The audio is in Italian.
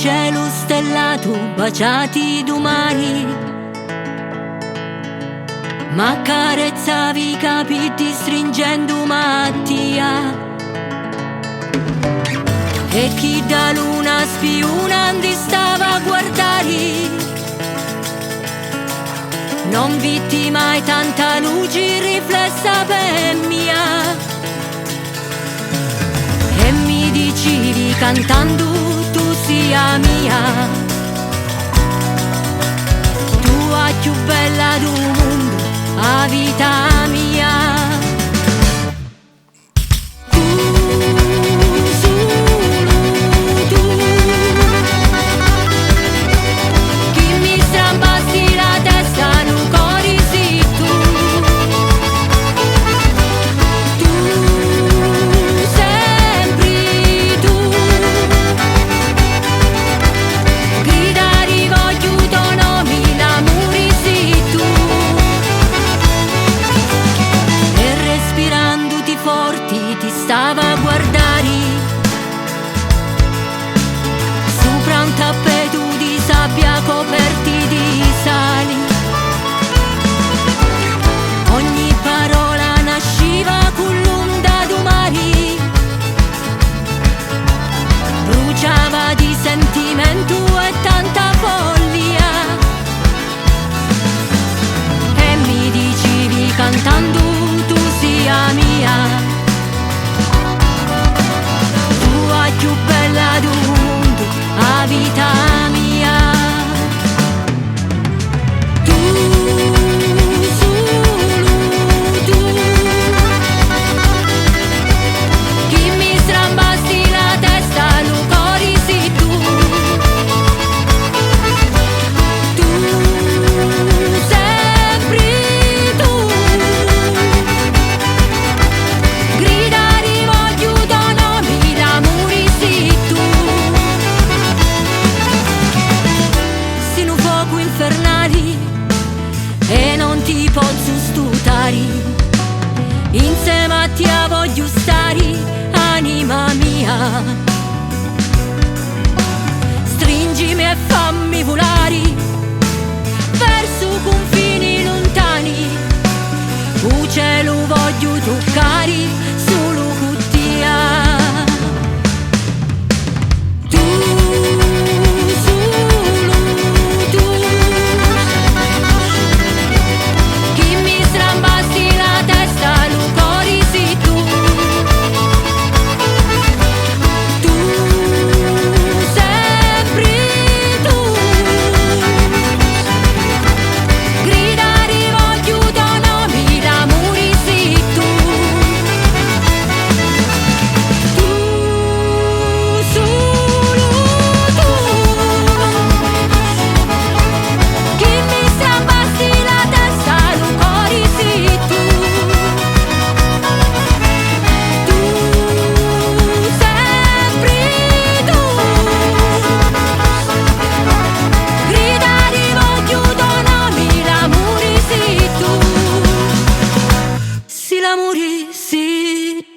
cielo stellato, baciati d'umani, ma carezzavi i capiti stringendo mattia. E chi da luna spiunandi stava a guardare, non vitti mai tanta luce riflessa per mia. E mi dicevi cantando tu sia mia, tua più bella del mondo, a vita mia. Stava a guardare sopra un tappeto di sabbia coperti di sali. Ogni parola nasceva con l'onda del mare, bruciava di sentimento e tanta follia. E mi dicevi cantando tu sia mia, più bella del mondo, a vita mia. Tu, solo tu, chi mi strambasti la testa, lo cori sei tu. Tu, sempre tu, gridare voglio donarmi l'amore. Infernali e non ti posso stutare, insieme a te voglio stare, anima mia. Stringimi e fammi volare verso confini lontani, il cielo voglio toccare solo con te. L'amore sì.